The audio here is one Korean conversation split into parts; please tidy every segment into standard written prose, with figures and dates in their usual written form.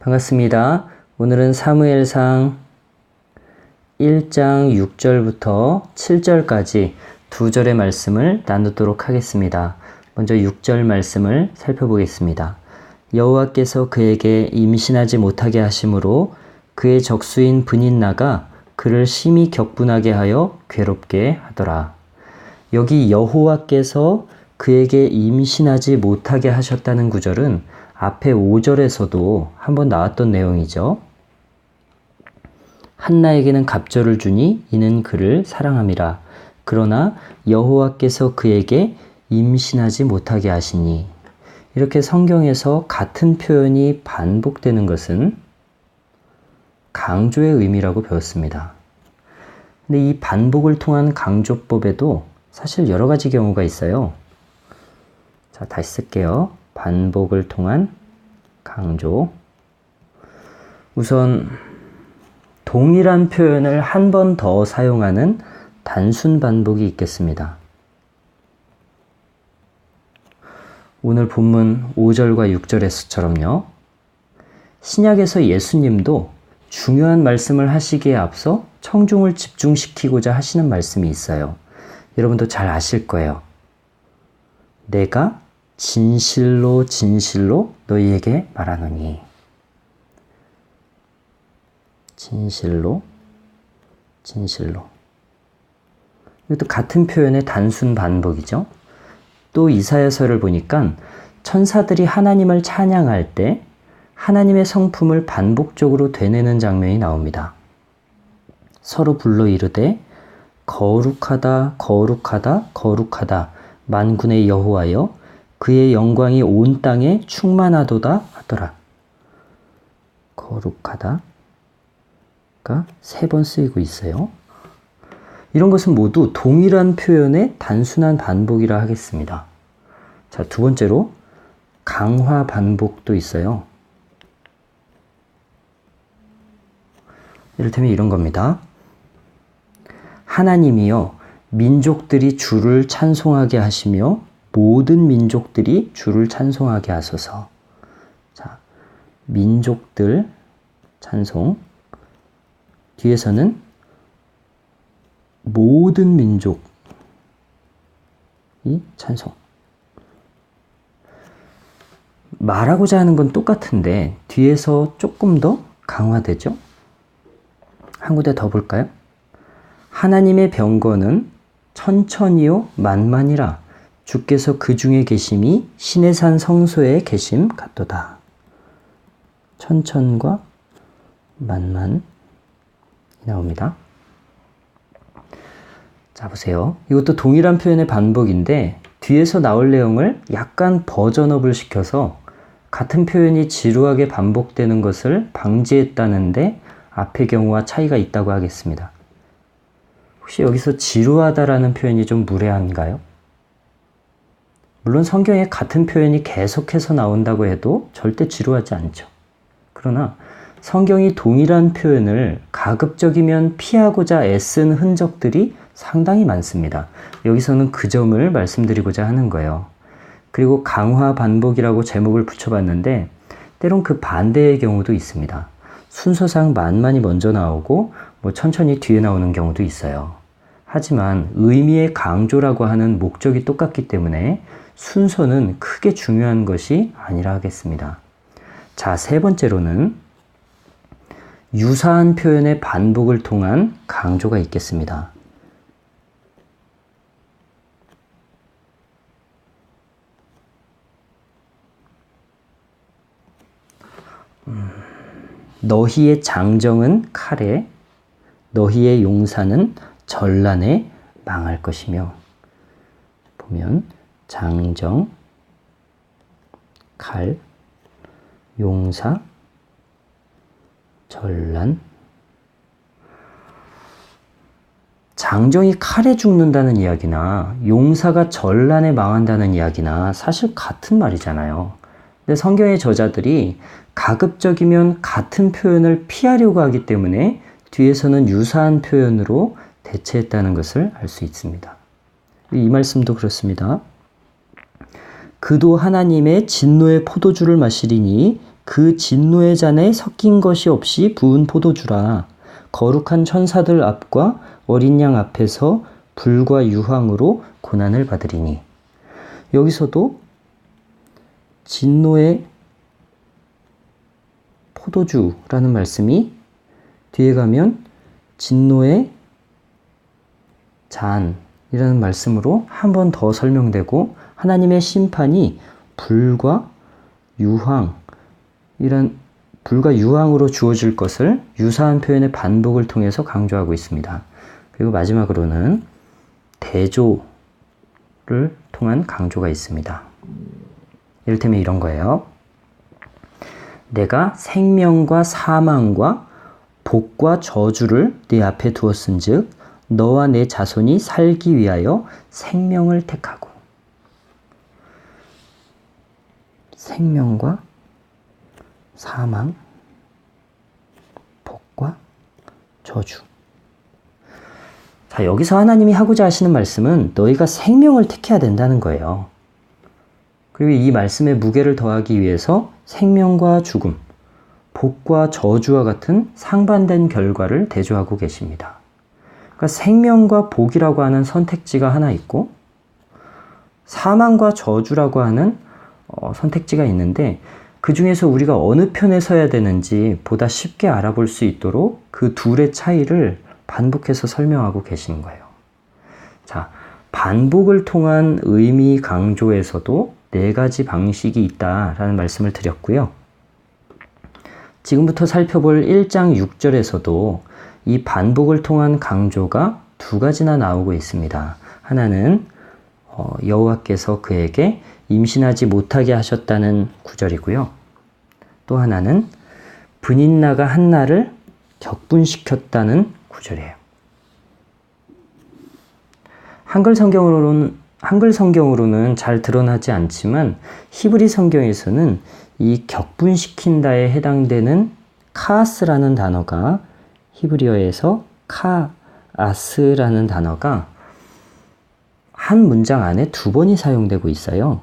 반갑습니다. 오늘은 사무엘상 1장 6절부터 7절까지 두 절의 말씀을 나누도록 하겠습니다. 먼저 6절 말씀을 살펴보겠습니다. 여호와께서 그에게 임신하지 못하게 하심으로 그의 적수인 브닛나가 그를 심히 격분하게 하여 괴롭게 하더라. 여기 여호와께서 그에게 임신하지 못하게 하셨다는 구절은 앞에 5절에서도 한번 나왔던 내용이죠. 한나에게는 갑절을 주니 이는 그를 사랑함이라. 그러나 여호와께서 그에게 임신하지 못하게 하시니. 이렇게 성경에서 같은 표현이 반복되는 것은 강조의 의미라고 배웠습니다. 근데 이 반복을 통한 강조법에도 사실 여러 가지 경우가 있어요. 자, 다시 쓸게요. 반복을 통한 강조. 우선 동일한 표현을 한 번 더 사용하는 단순 반복이 있겠습니다. 오늘 본문 5절과 6절에서처럼요. 신약에서 예수님도 중요한 말씀을 하시기에 앞서 청중을 집중시키고자 하시는 말씀이 있어요. 여러분도 잘 아실 거예요. 내가 진실로 진실로 너희에게 말하노니. 진실로 진실로. 이것도 같은 표현의 단순 반복이죠. 또 이사야서를 보니까 천사들이 하나님을 찬양할 때 하나님의 성품을 반복적으로 되뇌는 장면이 나옵니다. 서로 불러 이르되 거룩하다 거룩하다 거룩하다 만군의 여호와여 그의 영광이 온 땅에 충만하도다 하더라. 거룩하다가 3번 쓰이고 있어요. 이런 것은 모두 동일한 표현의 단순한 반복이라 하겠습니다. 자, 두 번째로 강화 반복도 있어요. 이를테면 이런 겁니다. 하나님이여 민족들이 주를 찬송하게 하시며 모든 민족들이 주를 찬송하게 하소서. 자, 민족들 찬송. 뒤에서는 모든 민족이 찬송. 말하고자 하는 건 똑같은데 뒤에서 조금 더 강화되죠? 한 군데 더 볼까요? 하나님의 병거는 천천히요 만만이라. 주께서 그 중에 계심이 신의 산 성소에 계심 같도다. 천천과 만만이 나옵니다. 자, 보세요. 이것도 동일한 표현의 반복인데 뒤에서 나올 내용을 약간 버전업을 시켜서 같은 표현이 지루하게 반복되는 것을 방지했다는데 앞의 경우와 차이가 있다고 하겠습니다. 혹시 여기서 지루하다라는 표현이 좀 무례한가요? 물론 성경에 같은 표현이 계속해서 나온다고 해도 절대 지루하지 않죠. 그러나 성경이 동일한 표현을 가급적이면 피하고자 애쓴 흔적들이 상당히 많습니다. 여기서는 그 점을 말씀드리고자 하는 거예요. 그리고 강화 반복이라고 제목을 붙여봤는데 때론 그 반대의 경우도 있습니다. 순서상 만만이 먼저 나오고 천천히 뒤에 나오는 경우도 있어요. 하지만 의미의 강조라고 하는 목적이 똑같기 때문에 순서는 크게 중요한 것이 아니라 하겠습니다. 자, 세 번째로는 유사한 표현의 반복을 통한 강조가 있겠습니다. 너희의 장정은 칼에, 너희의 용사는 전란에 망할 것이며. 보면 장정, 칼, 용사, 전란. 장정이 칼에 죽는다는 이야기나 용사가 전란에 망한다는 이야기나 사실 같은 말이잖아요. 근데 성경의 저자들이 가급적이면 같은 표현을 피하려고 하기 때문에 뒤에서는 유사한 표현으로 대체했다는 것을 알 수 있습니다. 이 말씀도 그렇습니다. 그도 하나님의 진노의 포도주를 마시리니 그 진노의 잔에 섞인 것이 없이 부은 포도주라. 거룩한 천사들 앞과 어린 양 앞에서 불과 유황으로 고난을 받으리니. 여기서도 진노의 포도주라는 말씀이 뒤에 가면 진노의 잔이라는 말씀으로 한 번 더 설명되고, 하나님의 심판이 불과 유황으로 주어질 것을 유사한 표현의 반복을 통해서 강조하고 있습니다. 그리고 마지막으로는 대조를 통한 강조가 있습니다. 이를테면 이런 거예요. 내가 생명과 사망과 복과 저주를 네 앞에 두었은즉 너와 내 자손이 살기 위하여 생명을 택하고. 생명과 사망, 복과 저주. 자, 여기서 하나님이 하고자 하시는 말씀은 너희가 생명을 택해야 된다는 거예요. 그리고 이 말씀에 무게를 더하기 위해서 생명과 죽음, 복과 저주와 같은 상반된 결과를 대조하고 계십니다. 그러니까 생명과 복이라고 하는 선택지가 하나 있고, 사망과 저주라고 하는 선택지가 있는데, 그 중에서 우리가 어느 편에 서야 되는지 보다 쉽게 알아볼 수 있도록 그 둘의 차이를 반복해서 설명하고 계시는 거예요. 자, 반복을 통한 의미 강조에서도 4가지 방식이 있다라는 말씀을 드렸고요. 지금부터 살펴볼 1장 6절에서도 이 반복을 통한 강조가 2가지나 나오고 있습니다. 하나는 여호와께서 그에게 임신하지 못하게 하셨다는 구절이고요. 또 하나는 브닛나가 한나를 격분시켰다는 구절이에요. 한글 성경으로는 잘 드러나지 않지만 히브리 성경에서는 이 격분시킨다에 해당되는 카아스라는 단어가, 히브리어에서 카아스라는 단어가 한 문장 안에 2번이 사용되고 있어요.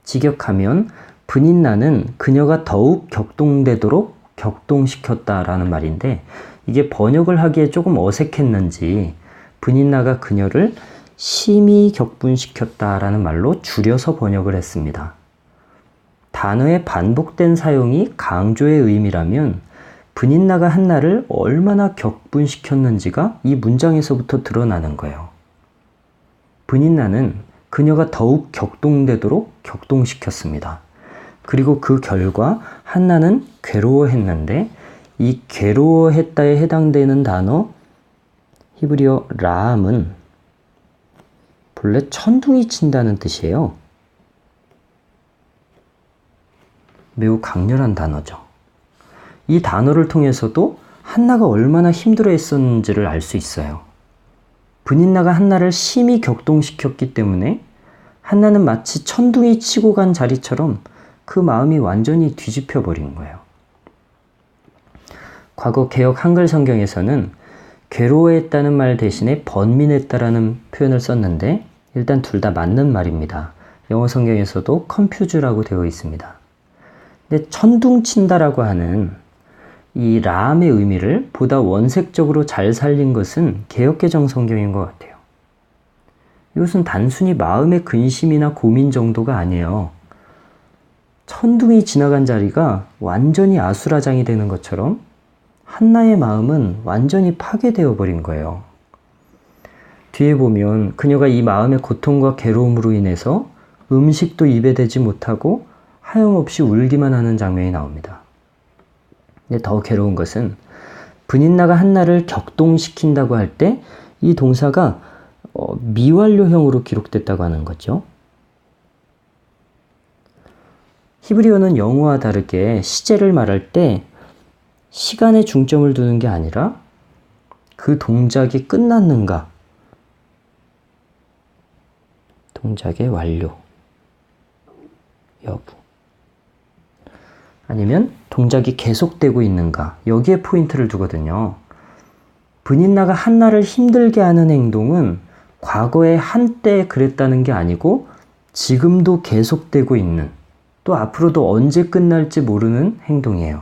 직역하면 브닛나는 그녀가 더욱 격동되도록 격동시켰다라는 말인데, 이게 번역을 하기에 조금 어색했는지 브닛나가 그녀를 심히 격분시켰다라는 말로 줄여서 번역을 했습니다. 단어의 반복된 사용이 강조의 의미라면 브닛나가 한나를 얼마나 격분시켰는지가 이 문장에서부터 드러나는 거예요. 브닛나는 그녀가 더욱 격동되도록 격동시켰습니다. 그리고 그 결과 한나는 괴로워했는데, 이 괴로워했다에 해당되는 단어 히브리어 라함은 본래 천둥이 친다는 뜻이에요. 매우 강렬한 단어죠. 이 단어를 통해서도 한나가 얼마나 힘들어 했었는지를 알 수 있어요. 브닛나가 한나를 심히 격동시켰기 때문에 한나는 마치 천둥이 치고 간 자리처럼 그 마음이 완전히 뒤집혀 버린 거예요. 과거 개역 한글 성경에서는 괴로워했다는 말 대신에 번민했다라는 표현을 썼는데, 일단 둘 다 맞는 말입니다. 영어 성경에서도 confuse라고 되어 있습니다. 근데 천둥친다라고 하는 이 라함의 의미를 보다 원색적으로 잘 살린 것은 개역개정 성경인 것 같아요. 이것은 단순히 마음의 근심이나 고민 정도가 아니에요. 천둥이 지나간 자리가 완전히 아수라장이 되는 것처럼 한나의 마음은 완전히 파괴되어 버린 거예요. 뒤에 보면 그녀가 이 마음의 고통과 괴로움으로 인해서 음식도 입에 대지 못하고 하염없이 울기만 하는 장면이 나옵니다. 근데 더 괴로운 것은 브닛나가 한나를 격동시킨다고 할 때 이 동사가 미완료형으로 기록됐다고 하는 거죠. 히브리어는 영어와 다르게 시제를 말할 때 시간에 중점을 두는 게 아니라 그 동작이 끝났는가, 동작의 완료, 여부, 아니면 동작이 계속되고 있는가, 여기에 포인트를 두거든요. 브닛나가 한나를 힘들게 하는 행동은 과거에 한때 그랬다는 게 아니고 지금도 계속되고 있는, 또 앞으로도 언제 끝날지 모르는 행동이에요.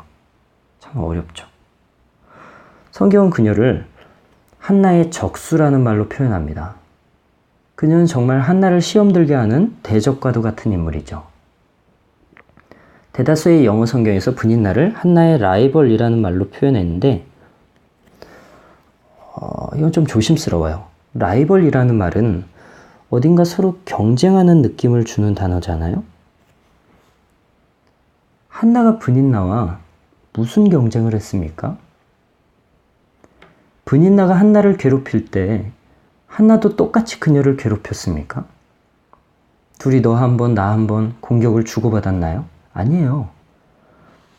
참 어렵죠. 성경은 그녀를 한나의 적수라는 말로 표현합니다. 그녀는 정말 한나를 시험 들게 하는 대적과도 같은 인물이죠. 대다수의 영어 성경에서 분인나를 한나의 라이벌이라는 말로 표현했는데 이건 좀 조심스러워요. 라이벌이라는 말은 어딘가 서로 경쟁하는 느낌을 주는 단어잖아요. 한나가 분인나와 무슨 경쟁을 했습니까? 분인나가 한나를 괴롭힐 때 한나도 똑같이 그녀를 괴롭혔습니까? 둘이 너 한 번, 나 한 번 공격을 주고받았나요? 아니에요.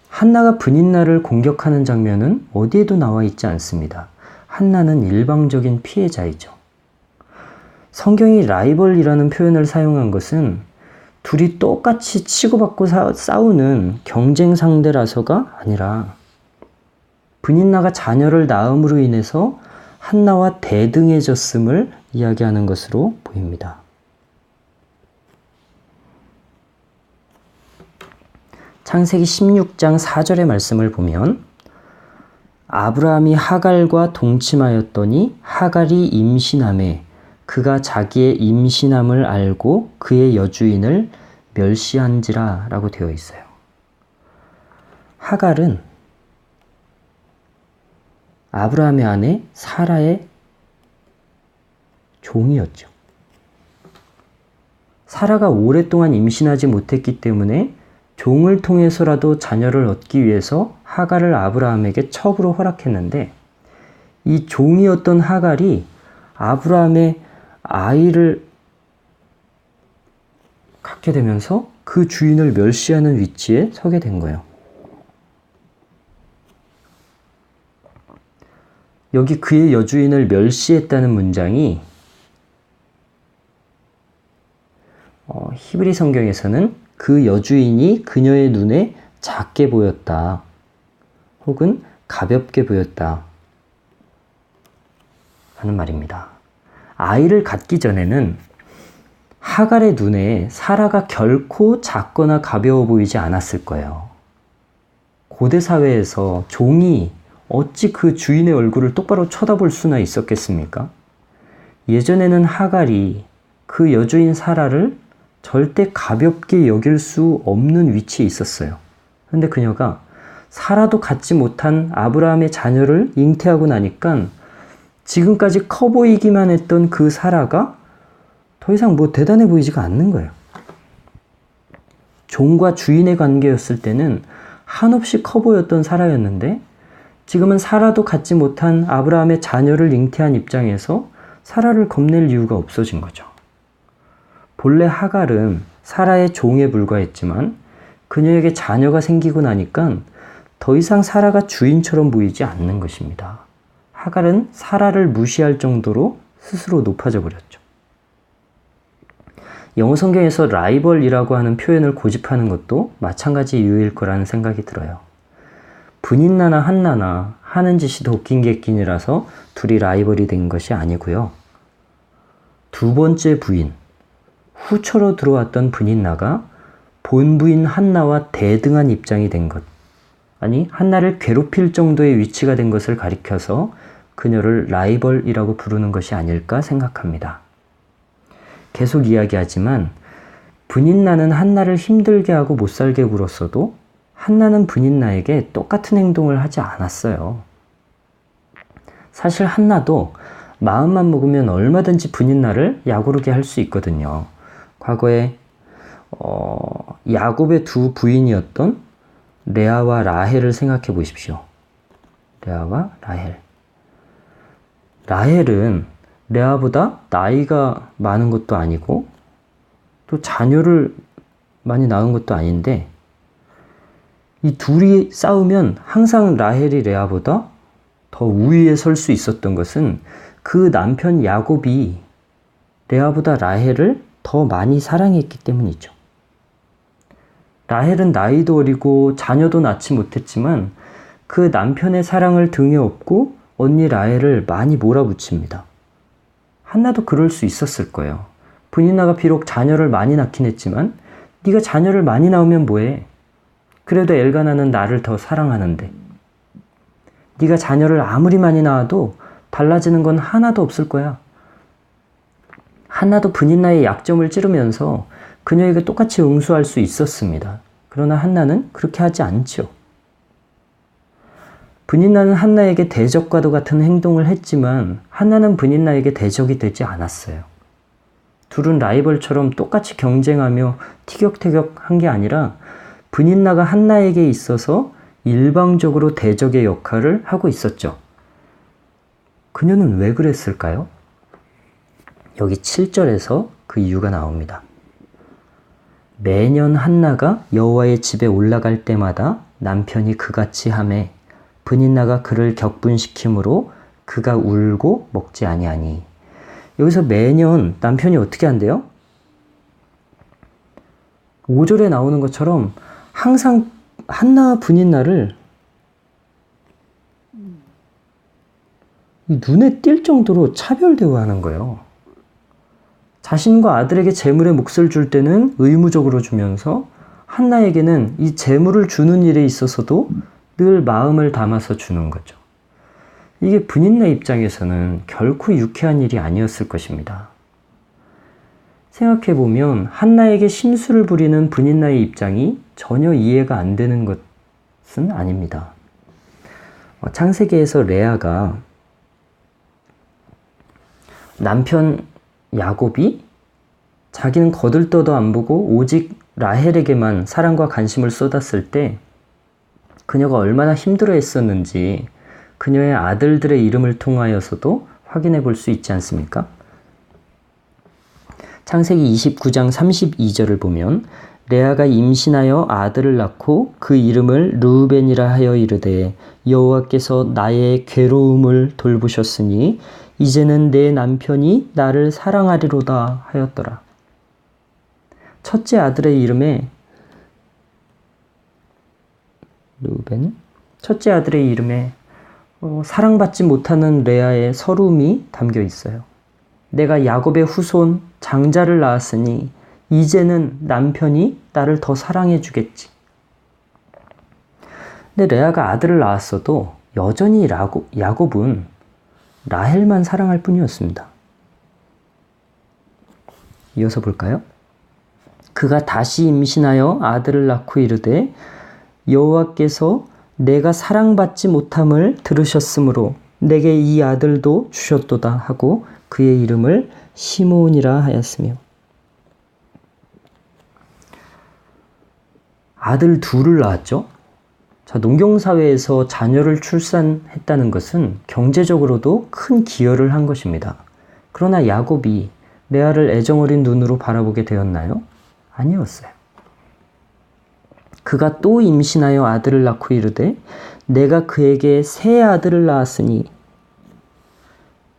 한나가 분인나를 공격하는 장면은 어디에도 나와 있지 않습니다. 한나는 일방적인 피해자이죠. 성경이 라이벌이라는 표현을 사용한 것은 둘이 똑같이 치고받고 싸우는 경쟁 상대라서가 아니라 분인나가 자녀를 낳음으로 인해서 한나와 대등해졌음을 이야기하는 것으로 보입니다. 창세기 16장 4절의 말씀을 보면 아브라함이 하갈과 동침하였더니 하갈이 임신하매 그가 자기의 임신함을 알고 그의 여주인을 멸시한지라 라고 되어 있어요. 하갈은 아브라함의 아내 사라의 종이었죠. 사라가 오랫동안 임신하지 못했기 때문에 종을 통해서라도 자녀를 얻기 위해서 하갈을 아브라함에게 첩으로 허락했는데 이 종이었던 하갈이 아브라함의 아이를 갖게 되면서 그 주인을 멸시하는 위치에 서게 된 거예요. 여기 그의 여주인을 멸시했다는 문장이 히브리 성경에서는 그 여주인이 그녀의 눈에 작게 보였다 혹은 가볍게 보였다 하는 말입니다. 아이를 갖기 전에는 하갈의 눈에 사라가 결코 작거나 가벼워 보이지 않았을 거예요. 고대 사회에서 종이 어찌 그 주인의 얼굴을 똑바로 쳐다볼 수나 있었겠습니까? 예전에는 하갈이 그 여주인 사라를 절대 가볍게 여길 수 없는 위치에 있었어요. 그런데 그녀가 사라도 갖지 못한 아브라함의 자녀를 잉태하고 나니까 지금까지 커 보이기만 했던 그 사라가 더 이상 대단해 보이지가 않는 거예요. 종과 주인의 관계였을 때는 한없이 커 보였던 사라였는데 지금은 사라도 갖지 못한 아브라함의 자녀를 잉태한 입장에서 사라를 겁낼 이유가 없어진 거죠. 본래 하갈은 사라의 종에 불과했지만 그녀에게 자녀가 생기고 나니까 더 이상 사라가 주인처럼 보이지 않는 것입니다. 하갈은 사라를 무시할 정도로 스스로 높아져 버렸죠. 영어 성경에서 라이벌이라고 하는 표현을 고집하는 것도 마찬가지 이유일 거라는 생각이 들어요. 분인나나 한나나 하는 짓이 더 웃긴 게 웃긴이라서 둘이 라이벌이 된 것이 아니고요. 두 번째 부인, 후처로 들어왔던 분인나가 본부인 한나와 대등한 입장이 된 것, 아니 한나를 괴롭힐 정도의 위치가 된 것을 가리켜서 그녀를 라이벌이라고 부르는 것이 아닐까 생각합니다. 계속 이야기하지만 분인나는 한나를 힘들게 하고 못살게 굴었어도 한나는 분인나에게 똑같은 행동을 하지 않았어요. 사실 한나도 마음만 먹으면 얼마든지 분인나를 약오르게 할 수 있거든요. 과거에 야곱의 두 부인이었던 레아와 라헬을 생각해 보십시오. 레아와 라헬. 라헬은 레아보다 나이가 많은 것도 아니고 또 자녀를 많이 낳은 것도 아닌데 이 둘이 싸우면 항상 라헬이 레아보다 더 우위에 설 수 있었던 것은 그 남편 야곱이 레아보다 라헬을 더 많이 사랑했기 때문이죠. 라헬은 나이도 어리고 자녀도 낳지 못했지만 그 남편의 사랑을 등에 업고 언니 라헬을 많이 몰아붙입니다. 한나도 그럴 수 있었을 거예요. 분인나가 비록 자녀를 많이 낳긴 했지만 네가 자녀를 많이 낳으면 뭐해? 그래도 엘가나는 나를 더 사랑하는데. 네가 자녀를 아무리 많이 낳아도 달라지는 건 하나도 없을 거야. 한나도 브닛나의 약점을 찌르면서 그녀에게 똑같이 응수할 수 있었습니다. 그러나 한나는 그렇게 하지 않죠. 브닛나는 한나에게 대적과도 같은 행동을 했지만 한나는 브닛나에게 대적이 되지 않았어요. 둘은 라이벌처럼 똑같이 경쟁하며 티격태격한 게 아니라 브닛나가 한나에게 있어서 일방적으로 대적의 역할을 하고 있었죠. 그녀는 왜 그랬을까요? 여기 7절에서 그 이유가 나옵니다. 매년 한나가 여호와의 집에 올라갈 때마다 남편이 그같이 하매 브닛나가 그를 격분시키므로 그가 울고 먹지 아니하니. 여기서 매년 남편이 어떻게 한대요? 5절에 나오는 것처럼 항상 한나와 브닛나를 눈에 띌 정도로 차별 대우하는 거예요. 자신과 아들에게 재물의 몫을 줄 때는 의무적으로 주면서 한나에게는 이 재물을 주는 일에 있어서도 늘 마음을 담아서 주는 거죠. 이게 브닛나 입장에서는 결코 유쾌한 일이 아니었을 것입니다. 생각해보면 한나에게 심술을 부리는 브닛나의 입장이 전혀 이해가 안 되는 것은 아닙니다. 창세기에서 레아가 남편 야곱이 자기는 거들떠도 안 보고 오직 라헬에게만 사랑과 관심을 쏟았을 때 그녀가 얼마나 힘들어 했었는지 그녀의 아들들의 이름을 통하여서도 확인해 볼 수 있지 않습니까? 창세기 29장 32절을 보면 레아가 임신하여 아들을 낳고 그 이름을 르우벤이라 하여 이르되 여호와께서 나의 괴로움을 돌보셨으니 이제는 내 남편이 나를 사랑하리로다 하였더라. 첫째 아들의 이름에 르우벤? 첫째 아들의 이름에 사랑받지 못하는 레아의 서러움이 담겨 있어요. 내가 야곱의 후손 장자를 낳았으니 이제는 남편이 나를 더 사랑해 주겠지. 근데 레아가 아들을 낳았어도 여전히 야곱은 라헬만 사랑할 뿐이었습니다. 이어서 볼까요? 그가 다시 임신하여 아들을 낳고 이르되 여호와께서 내가 사랑받지 못함을 들으셨으므로 내게 이 아들도 주셨도다 하고 그의 이름을 시므온이라 하였으며. 아들 둘을 낳았죠. 자, 농경사회에서 자녀를 출산했다는 것은 경제적으로도 큰 기여를 한 것입니다. 그러나 야곱이 레아를 애정어린 눈으로 바라보게 되었나요? 아니었어요. 그가 또 임신하여 아들을 낳고 이르되 내가 그에게 새 아들을 낳았으니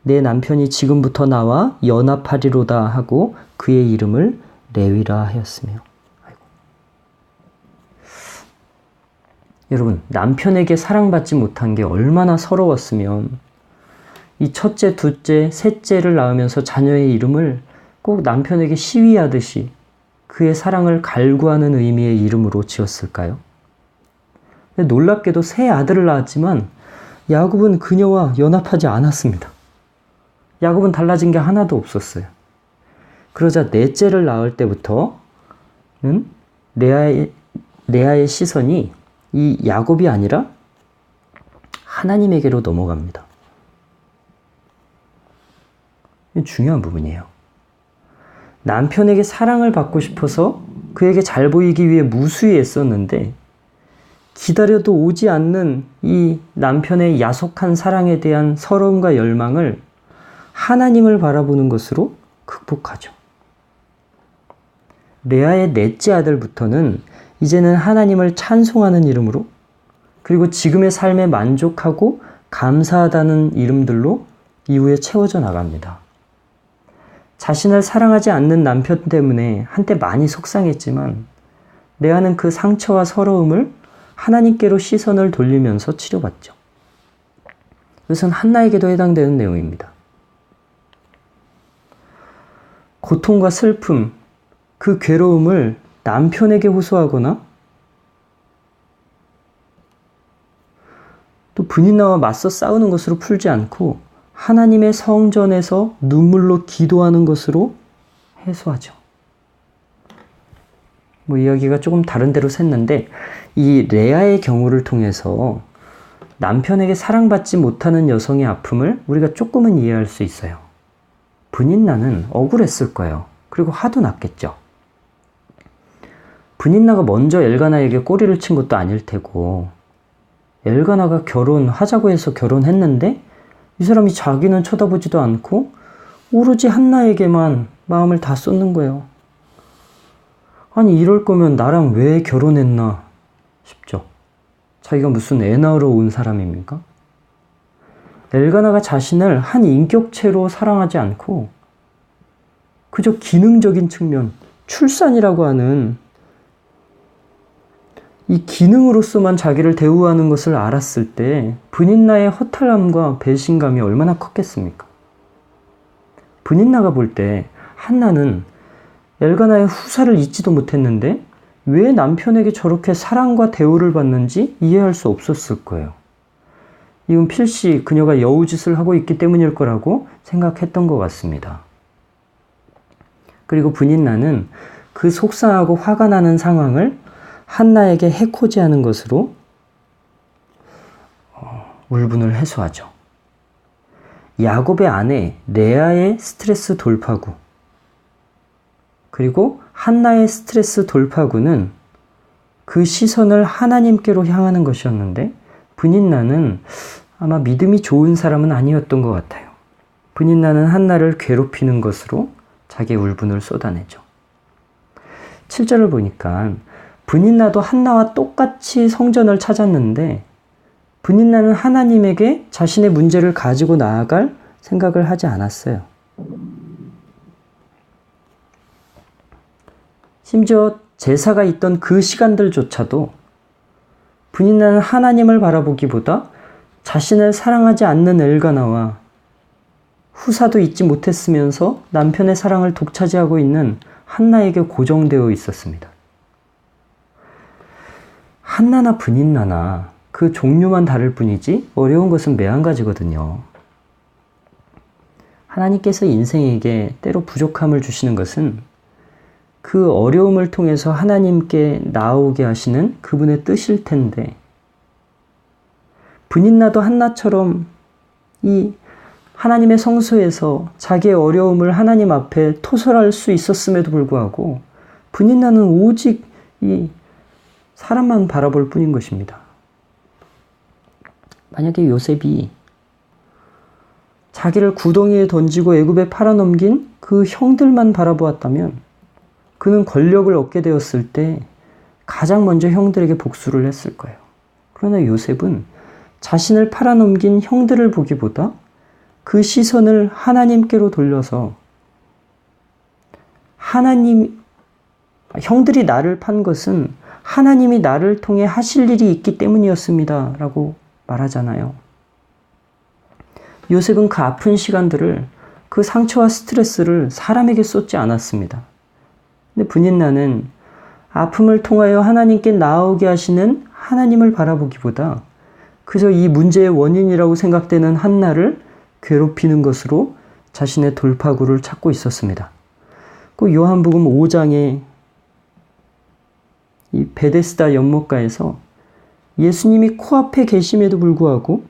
내 남편이 지금부터 나와 연합하리로다 하고 그의 이름을 레위라 하였으며. 여러분, 남편에게 사랑받지 못한 게 얼마나 서러웠으면 이 첫째, 둘째, 셋째를 낳으면서 자녀의 이름을 꼭 남편에게 시위하듯이 그의 사랑을 갈구하는 의미의 이름으로 지었을까요? 근데 놀랍게도 새 아들을 낳았지만 야곱은 그녀와 연합하지 않았습니다. 야곱은 달라진 게 하나도 없었어요. 그러자 넷째를 낳을 때부터는 레아의 시선이 이 야곱이 아니라 하나님에게로 넘어갑니다. 이게 중요한 부분이에요. 남편에게 사랑을 받고 싶어서 그에게 잘 보이기 위해 무수히 애썼는데 기다려도 오지 않는 이 남편의 야속한 사랑에 대한 서러움과 열망을 하나님을 바라보는 것으로 극복하죠. 레아의 넷째 아들부터는 이제는 하나님을 찬송하는 이름으로 그리고 지금의 삶에 만족하고 감사하다는 이름들로 이후에 채워져 나갑니다. 자신을 사랑하지 않는 남편 때문에 한때 많이 속상했지만 레아는 그 상처와 서러움을 하나님께로 시선을 돌리면서 치료받죠. 이것은 한나에게도 해당되는 내용입니다. 고통과 슬픔, 그 괴로움을 남편에게 호소하거나 또 분인나와 맞서 싸우는 것으로 풀지 않고 하나님의 성전에서 눈물로 기도하는 것으로 해소하죠. 이야기가 조금 다른 데로 샜는데 이 레아의 경우를 통해서 남편에게 사랑받지 못하는 여성의 아픔을 우리가 조금은 이해할 수 있어요. 분인나는 억울했을 거예요. 그리고 화도 났겠죠. 분인나가 먼저 엘가나에게 꼬리를 친 것도 아닐 테고 엘가나가 결혼하자고 해서 결혼했는데 이 사람이 자기는 쳐다보지도 않고 오로지 한나에게만 마음을 다 쏟는 거예요. 아니 이럴 거면 나랑 왜 결혼했나 싶죠. 자기가 무슨 애 낳으러 온 사람입니까? 엘가나가 자신을 한 인격체로 사랑하지 않고 그저 기능적인 측면, 출산이라고 하는 이 기능으로서만 자기를 대우하는 것을 알았을 때 분인나의 허탈함과 배신감이 얼마나 컸겠습니까? 분인나가 볼 때 한나는 엘가나의 후사를 잊지도 못했는데 왜 남편에게 저렇게 사랑과 대우를 받는지 이해할 수 없었을 거예요. 이건 필시 그녀가 여우짓을 하고 있기 때문일 거라고 생각했던 것 같습니다. 그리고 분인나는 그 속상하고 화가 나는 상황을 한나에게 해코지하는 것으로 울분을 해소하죠. 야곱의 아내 레아의 스트레스 돌파구 그리고 한나의 스트레스 돌파구는 그 시선을 하나님께로 향하는 것이었는데 분인나는 아마 믿음이 좋은 사람은 아니었던 것 같아요. 분인나는 한나를 괴롭히는 것으로 자기의 울분을 쏟아내죠. 7절을 보니까 분인나도 한나와 똑같이 성전을 찾았는데 분인나는 하나님에게 자신의 문제를 가지고 나아갈 생각을 하지 않았어요. 심지어 제사가 있던 그 시간들조차도 분인나는 하나님을 바라보기보다 자신을 사랑하지 않는 엘가나와 후사도 잊지 못했으면서 남편의 사랑을 독차지하고 있는 한나에게 고정되어 있었습니다. 한나나 분인나나 그 종류만 다를 뿐이지 어려운 것은 매한가지거든요. 하나님께서 인생에게 때로 부족함을 주시는 것은 그 어려움을 통해서 하나님께 나아오게 하시는 그분의 뜻일 텐데 분인나도 한나처럼 이 하나님의 성소에서 자기의 어려움을 하나님 앞에 토설할 수 있었음에도 불구하고 분인나는 오직 이 사람만 바라볼 뿐인 것입니다. 만약에 요셉이 자기를 구덩이에 던지고 애굽에 팔아넘긴 그 형들만 바라보았다면 그는 권력을 얻게 되었을 때 가장 먼저 형들에게 복수를 했을 거예요. 그러나 요셉은 자신을 팔아넘긴 형들을 보기보다 그 시선을 하나님께로 돌려서 형들이 나를 판 것은 하나님이 나를 통해 하실 일이 있기 때문이었습니다. 라고 말하잖아요. 요셉은 그 아픈 시간들을 그 상처와 스트레스를 사람에게 쏟지 않았습니다. 근데 분인나는 아픔을 통하여 하나님께 나아오게 하시는 하나님을 바라보기보다 그저 이 문제의 원인이라고 생각되는 한나를 괴롭히는 것으로 자신의 돌파구를 찾고 있었습니다. 그 요한복음 5장에 이 베데스다 연못가에서 예수님이 코앞에 계심에도 불구하고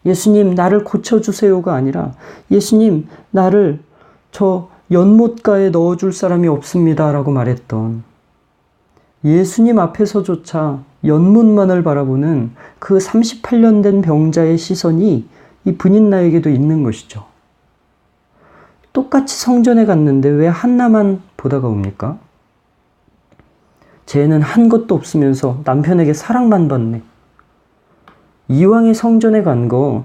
예수님 나를 고쳐주세요가 아니라 예수님 나를 저 연못가에 넣어줄 사람이 없습니다 라고 말했던 예수님 앞에서조차 연못만을 바라보는 그 38년 된 병자의 시선이 이 분인나에게도 있는 것이죠. 똑같이 성전에 갔는데 왜 한나만 보다가 옵니까? 쟤는 한 것도 없으면서 남편에게 사랑만 받네. 이왕에 성전에 간 거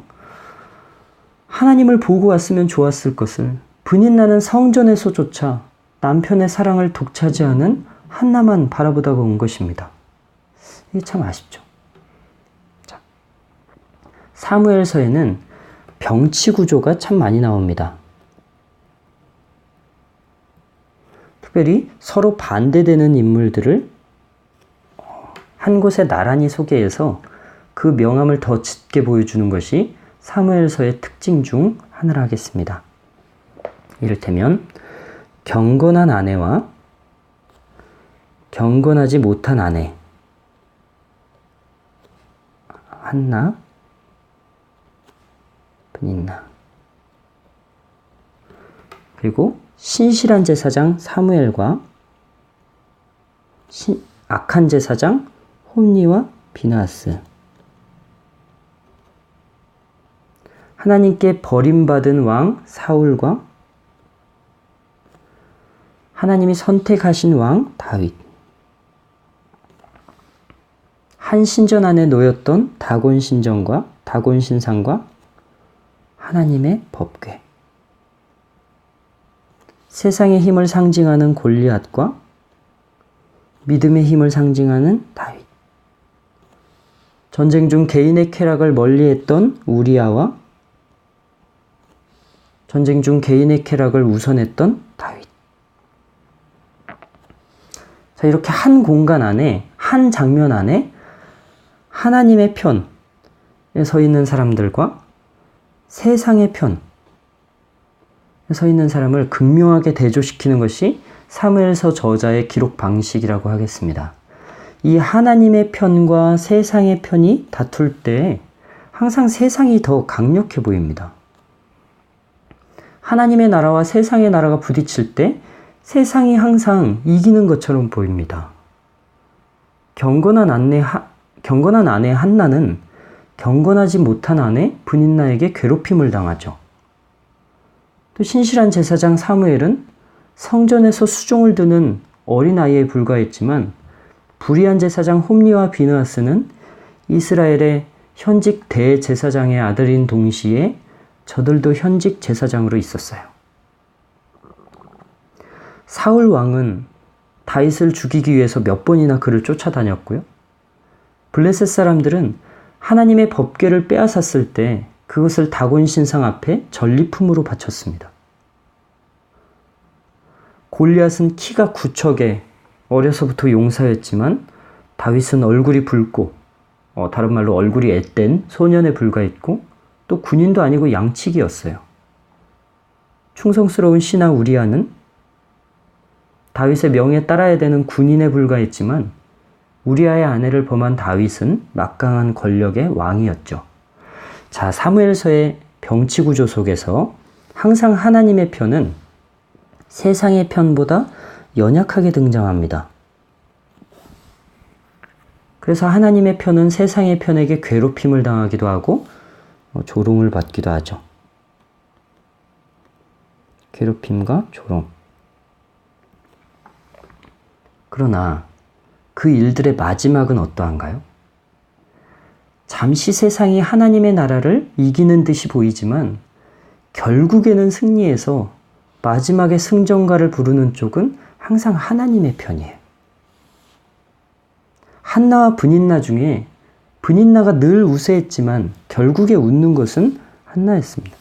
하나님을 보고 왔으면 좋았을 것을 분인나는 성전에서조차 남편의 사랑을 독차지하는 한나만 바라보다가 온 것입니다. 이게 참 아쉽죠. 자, 사무엘서에는 병치 구조가 참 많이 나옵니다. 특별히 서로 반대되는 인물들을 한 곳에 나란히 소개해서 그 명암을 더 짙게 보여주는 것이 사무엘서의 특징 중 하나라 하겠습니다. 이를테면 경건한 아내와 경건하지 못한 아내, 한나, 브닌나, 그리고 신실한 제사장 사무엘과 악한 제사장 홈니와 비나하스, 하나님께 버림받은 왕 사울과 하나님이 선택하신 왕 다윗, 한 신전 안에 놓였던 다곤 신전과 다곤 신상과 하나님의 법궤, 세상의 힘을 상징하는 골리앗과 믿음의 힘을 상징하는 다윗, 전쟁 중 개인의 쾌락을 멀리했던 우리아와 전쟁 중 개인의 쾌락을 우선했던 다윗. 자, 이렇게 한 공간 안에, 한 장면 안에 하나님의 편에 서 있는 사람들과 세상의 편에 서 있는 사람을 극명하게 대조시키는 것이 사무엘서 저자의 기록 방식이라고 하겠습니다. 이 하나님의 편과 세상의 편이 다툴 때 항상 세상이 더 강력해 보입니다. 하나님의 나라와 세상의 나라가 부딪힐 때 세상이 항상 이기는 것처럼 보입니다. 경건한 아내 한나는 경건하지 못한 아내 브닌나에게 괴롭힘을 당하죠. 또 신실한 제사장 사무엘은 성전에서 수종을 드는 어린아이에 불과했지만 불의한 제사장 홈니와 비느하스는 이스라엘의 현직 대제사장의 아들인 동시에 저들도 현직 제사장으로 있었어요. 사울 왕은 다윗을 죽이기 위해서 몇 번이나 그를 쫓아다녔고요. 블레셋 사람들은 하나님의 법궤를 빼앗았을 때 그것을 다곤 신상 앞에 전리품으로 바쳤습니다. 골리앗은 키가 구척에 어려서부터 용사였지만 다윗은 얼굴이 붉고 다른 말로 얼굴이 앳된 소년에 불과했고 또 군인도 아니고 양치기였어요. 충성스러운 신하 우리아는 다윗의 명에 따라야 되는 군인에 불과했지만 우리아의 아내를 범한 다윗은 막강한 권력의 왕이었죠. 자, 사무엘서의 병치 구조 속에서 항상 하나님의 편은 세상의 편보다 연약하게 등장합니다. 그래서 하나님의 편은 세상의 편에게 괴롭힘을 당하기도 하고 조롱을 받기도 하죠. 괴롭힘과 조롱. 그러나 그 일들의 마지막은 어떠한가요? 잠시 세상이 하나님의 나라를 이기는 듯이 보이지만 결국에는 승리해서 마지막에 승전가를 부르는 쪽은 항상 하나님의 편이에요. 한나와 브닌나 중에 브닌나가 늘 우세했지만 결국에 웃는 것은 한나였습니다.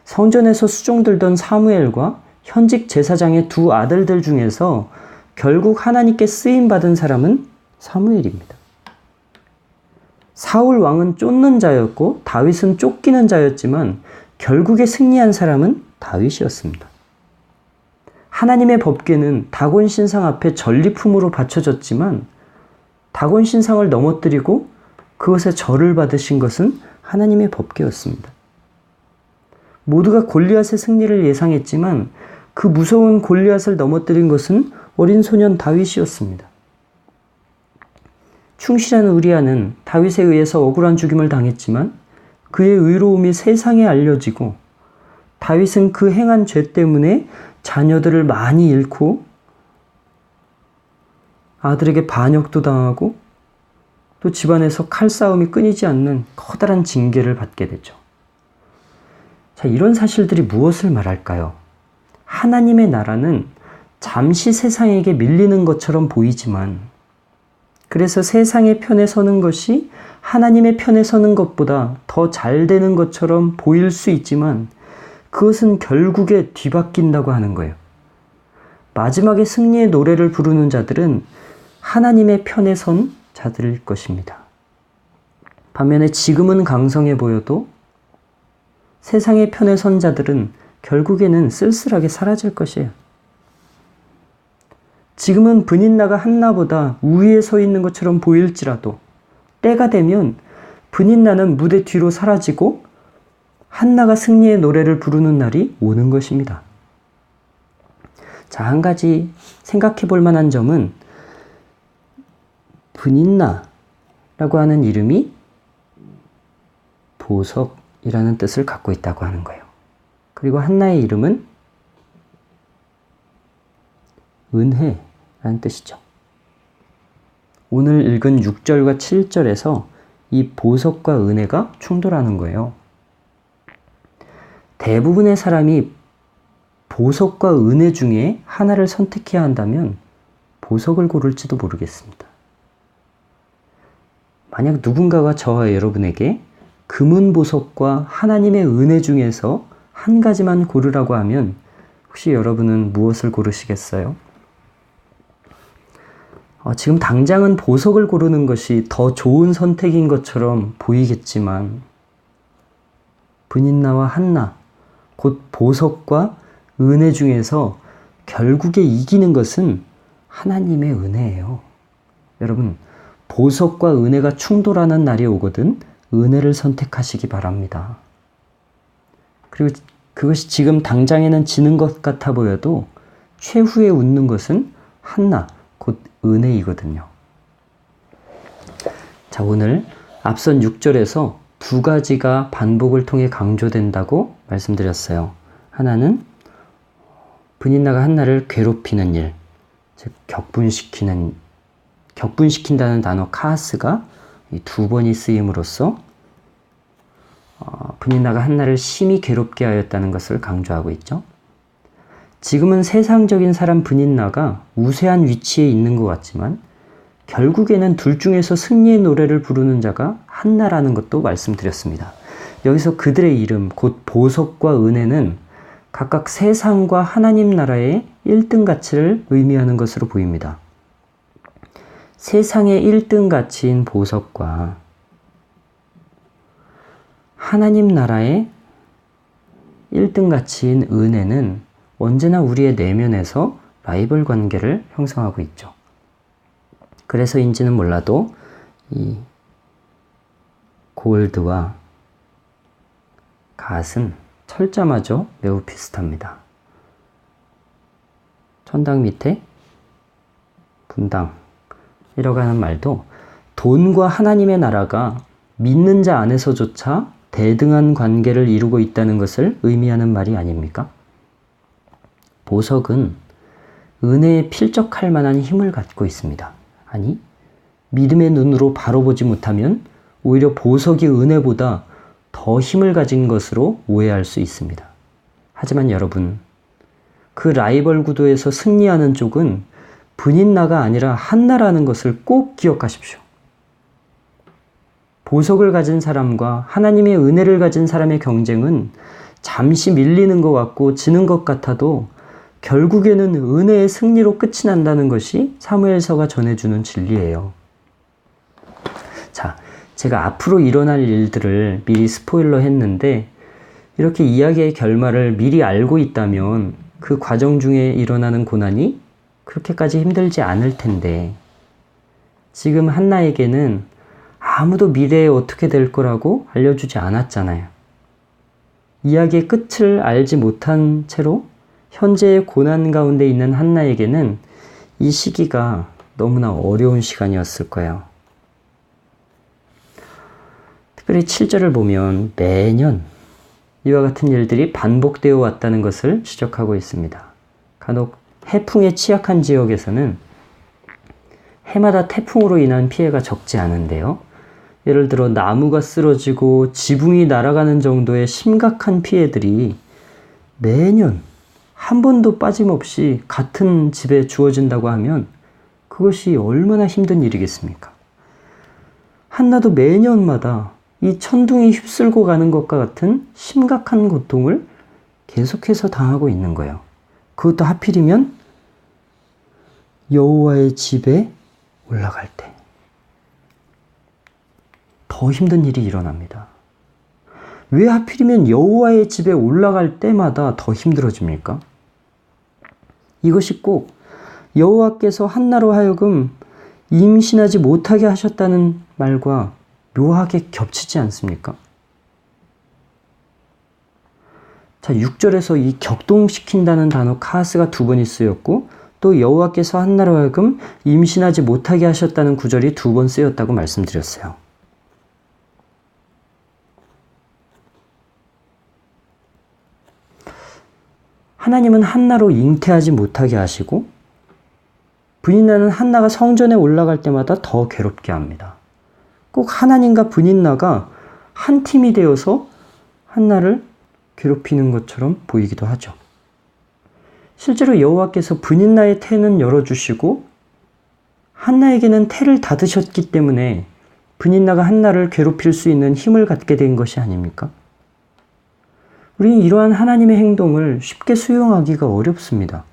성전에서 수종들던 사무엘과 현직 제사장의 두 아들들 중에서 결국 하나님께 쓰임받은 사람은 사무엘입니다. 사울 왕은 쫓는 자였고 다윗은 쫓기는 자였지만 결국에 승리한 사람은 다윗이었습니다. 하나님의 법궤는 다곤 신상 앞에 전리품으로 바쳐졌지만 다곤 신상을 넘어뜨리고 그것에 절을 받으신 것은 하나님의 법궤였습니다. 모두가 골리앗의 승리를 예상했지만 그 무서운 골리앗을 넘어뜨린 것은 어린 소년 다윗이었습니다. 충실한 우리아는 다윗에 의해서 억울한 죽임을 당했지만 그의 의로움이 세상에 알려지고 다윗은 그 행한 죄 때문에 자녀들을 많이 잃고 아들에게 반역도 당하고 또 집안에서 칼싸움이 끊이지 않는 커다란 징계를 받게 되죠. 자, 이런 사실들이 무엇을 말할까요? 하나님의 나라는 잠시 세상에게 밀리는 것처럼 보이지만 그래서 세상의 편에 서는 것이 하나님의 편에 서는 것보다 더 잘 되는 것처럼 보일 수 있지만 그것은 결국에 뒤바뀐다고 하는 거예요. 마지막에 승리의 노래를 부르는 자들은 하나님의 편에 선 자들일 것입니다. 반면에 지금은 강성해 보여도 세상의 편에 선 자들은 결국에는 쓸쓸하게 사라질 것이에요. 지금은 브닛나가 한나보다 우위에 서 있는 것처럼 보일지라도 때가 되면 브닛나는 무대 뒤로 사라지고 한나가 승리의 노래를 부르는 날이 오는 것입니다. 자, 한 가지 생각해 볼 만한 점은 브닛나라고 하는 이름이 보석이라는 뜻을 갖고 있다고 하는 거예요. 그리고 한나의 이름은 은혜라는 뜻이죠. 오늘 읽은 6절과 7절에서 이 보석과 은혜가 충돌하는 거예요. 대부분의 사람이 보석과 은혜 중에 하나를 선택해야 한다면 보석을 고를지도 모르겠습니다. 만약 누군가가 저와 여러분에게 금은 보석과 하나님의 은혜 중에서 한 가지만 고르라고 하면 혹시 여러분은 무엇을 고르시겠어요? 지금 당장은 보석을 고르는 것이 더 좋은 선택인 것처럼 보이겠지만 브닛나와 한나, 곧 보석과 은혜 중에서 결국에 이기는 것은 하나님의 은혜예요. 여러분, 보석과 은혜가 충돌하는 날이 오거든 은혜를 선택하시기 바랍니다. 그리고 그것이 지금 당장에는 지는 것 같아 보여도 최후에 웃는 것은 한나, 곧 은혜이거든요. 자, 오늘 앞선 6절에서 두 가지가 반복을 통해 강조된다고 말씀드렸어요. 하나는 브닛나가 한나를 괴롭히는 일, 즉 격분시킨다는 단어 카스가 두 번이 쓰임으로써 브닛나가 한나를 심히 괴롭게 하였다는 것을 강조하고 있죠. 지금은 세상적인 사람 브닛나가 우세한 위치에 있는 것 같지만 결국에는 둘 중에서 승리의 노래를 부르는 자가 한나라는 것도 말씀드렸습니다. 여기서 그들의 이름, 곧 보석과 은혜는 각각 세상과 하나님 나라의 1등 가치를 의미하는 것으로 보입니다. 세상의 1등 가치인 보석과 하나님 나라의 1등 가치인 은혜는 언제나 우리의 내면에서 라이벌 관계를 형성하고 있죠. 그래서인지는 몰라도 이 골드와 갓은 철자마저 매우 비슷합니다. 천당 밑에 분당이라고 하는 말도 돈과 하나님의 나라가 믿는 자 안에서조차 대등한 관계를 이루고 있다는 것을 의미하는 말이 아닙니까? 보석은 은혜에 필적할 만한 힘을 갖고 있습니다. 아니, 믿음의 눈으로 바로 보지 못하면 오히려 보석이 은혜보다 더 힘을 가진 것으로 오해할 수 있습니다. 하지만 여러분, 그 라이벌 구도에서 승리하는 쪽은 브닛나가 아니라 한나라는 것을 꼭 기억하십시오. 보석을 가진 사람과 하나님의 은혜를 가진 사람의 경쟁은 잠시 밀리는 것 같고 지는 것 같아도 결국에는 은혜의 승리로 끝이 난다는 것이 사무엘서가 전해주는 진리예요. 자, 제가 앞으로 일어날 일들을 미리 스포일러 했는데 이렇게 이야기의 결말을 미리 알고 있다면 그 과정 중에 일어나는 고난이 그렇게까지 힘들지 않을 텐데 지금 한나에게는 아무도 미래에 어떻게 될 거라고 알려주지 않았잖아요. 이야기의 끝을 알지 못한 채로 현재의 고난 가운데 있는 한나에게는 이 시기가 너무나 어려운 시간이었을 거예요. 특별히 7절을 보면 매년 이와 같은 일들이 반복되어 왔다는 것을 지적하고 있습니다. 간혹 해풍에 취약한 지역에서는 해마다 태풍으로 인한 피해가 적지 않은데요. 예를 들어 나무가 쓰러지고 지붕이 날아가는 정도의 심각한 피해들이 매년 한 번도 빠짐없이 같은 집에 주어진다고 하면 그것이 얼마나 힘든 일이겠습니까? 한나도 매년마다 이 천둥이 휩쓸고 가는 것과 같은 심각한 고통을 계속해서 당하고 있는 거예요. 그것도 하필이면 여호와의 집에 올라갈 때 더 힘든 일이 일어납니다. 왜 하필이면 여호와의 집에 올라갈 때마다 더 힘들어집니까? 이것이 꼭 여호와께서 한나로 하여금 임신하지 못하게 하셨다는 말과 묘하게 겹치지 않습니까? 자, 6절에서 이 격동시킨다는 단어 카스가 2번이 쓰였고 또 여호와께서 한나로 하여금 임신하지 못하게 하셨다는 구절이 2번 쓰였다고 말씀드렸어요. 하나님은 한나로 잉태하지 못하게 하시고 브닌나는 한나가 성전에 올라갈 때마다 더 괴롭게 합니다. 꼭 하나님과 브닌나가 한 팀이 되어서 한나를 괴롭히는 것처럼 보이기도 하죠. 실제로 여호와께서 브닌나의 태는 열어주시고 한나에게는 태를 닫으셨기 때문에 브닌나가 한나를 괴롭힐 수 있는 힘을 갖게 된 것이 아닙니까? 우리는 이러한 하나님의 행동을 쉽게 수용하기가 어렵습니다.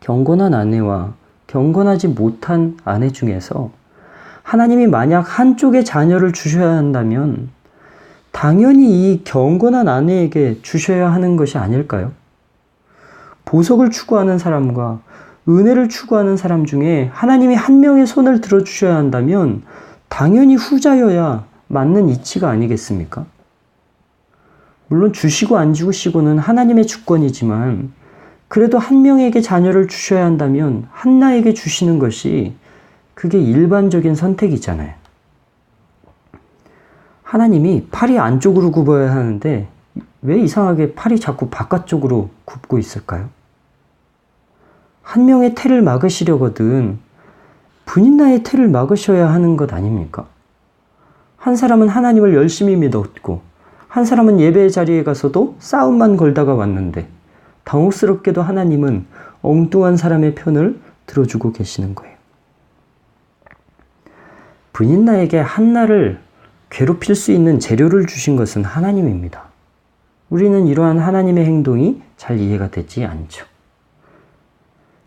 경건한 아내와 경건하지 못한 아내 중에서 하나님이 만약 한쪽의 자녀를 주셔야 한다면 당연히 이 경건한 아내에게 주셔야 하는 것이 아닐까요? 보석을 추구하는 사람과 은혜를 추구하는 사람 중에 하나님이 한 명의 손을 들어주셔야 한다면 당연히 후자여야 맞는 이치가 아니겠습니까? 물론 주시고 안 주시고는 하나님의 주권이지만 그래도 한 명에게 자녀를 주셔야 한다면 한나에게 주시는 것이 그게 일반적인 선택이잖아요. 하나님이 팔이 안쪽으로 굽어야 하는데 왜 이상하게 팔이 자꾸 바깥쪽으로 굽고 있을까요? 한 명의 태를 막으시려거든 브닌나의 태를 막으셔야 하는 것 아닙니까? 한 사람은 하나님을 열심히 믿었고 한 사람은 예배의 자리에 가서도 싸움만 걸다가 왔는데 당혹스럽게도 하나님은 엉뚱한 사람의 편을 들어주고 계시는 거예요. 브닌나에게 한나를 괴롭힐 수 있는 재료를 주신 것은 하나님입니다. 우리는 이러한 하나님의 행동이 잘 이해가 되지 않죠.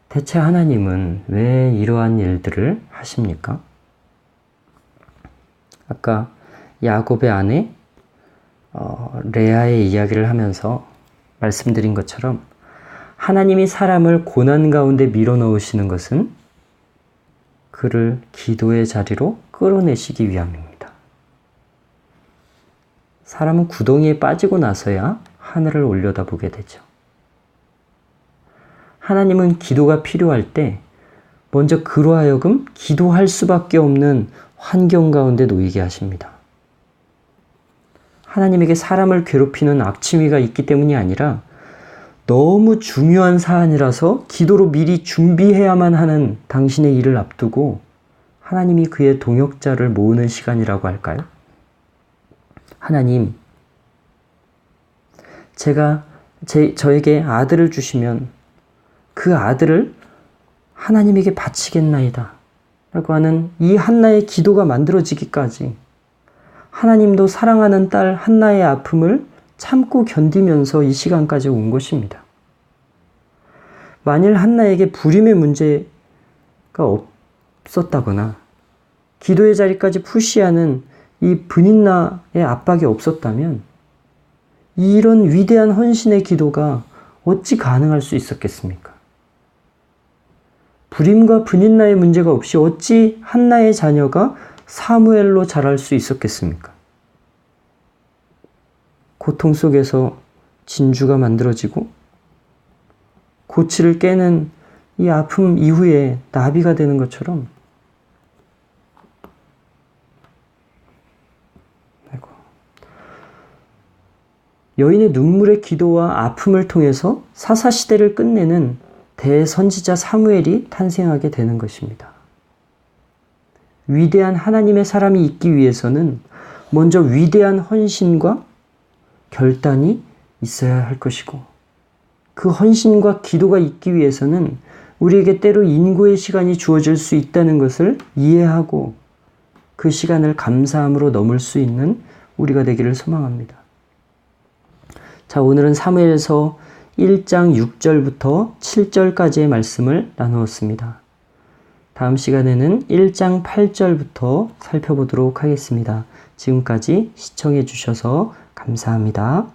대체 하나님은 왜 이러한 일들을 하십니까? 아까 야곱의 아내 레아의 이야기를 하면서 말씀드린 것처럼 하나님이 사람을 고난 가운데 밀어넣으시는 것은 그를 기도의 자리로 끌어내시기 위함입니다. 사람은 구덩이에 빠지고 나서야 하늘을 올려다보게 되죠. 하나님은 기도가 필요할 때 먼저 그로 하여금 기도할 수밖에 없는 환경 가운데 놓이게 하십니다. 하나님에게 사람을 괴롭히는 악취미가 있기 때문이 아니라 너무 중요한 사안이라서 기도로 미리 준비해야만 하는 당신의 일을 앞두고 하나님이 그의 동역자를 모으는 시간이라고 할까요? 하나님, 저에게 아들을 주시면 그 아들을 하나님에게 바치겠나이다 라고 하는 이 한나의 기도가 만들어지기까지 하나님도 사랑하는 딸 한나의 아픔을 참고 견디면서 이 시간까지 온 것입니다. 만일 한나에게 불임의 문제가 없었다거나 기도의 자리까지 푸시하는 이 브닌나의 압박이 없었다면 이런 위대한 헌신의 기도가 어찌 가능할 수 있었겠습니까? 불임과 브닌나의 문제가 없이 어찌 한나의 자녀가 사무엘로 자랄 수 있었겠습니까? 고통 속에서 진주가 만들어지고 고치를 깨는 이 아픔 이후에 나비가 되는 것처럼 여인의 눈물의 기도와 아픔을 통해서 사사시대를 끝내는 대선지자 사무엘이 탄생하게 되는 것입니다. 위대한 하나님의 사람이 있기 위해서는 먼저 위대한 헌신과 결단이 있어야 할 것이고 그 헌신과 기도가 있기 위해서는 우리에게 때로 인고의 시간이 주어질 수 있다는 것을 이해하고 그 시간을 감사함으로 넘을 수 있는 우리가 되기를 소망합니다. 자, 오늘은 사무엘서 1장 6절부터 7절까지의 말씀을 나누었습니다. 다음 시간에는 1장 8절부터 살펴보도록 하겠습니다. 지금까지 시청해 주셔서 감사합니다.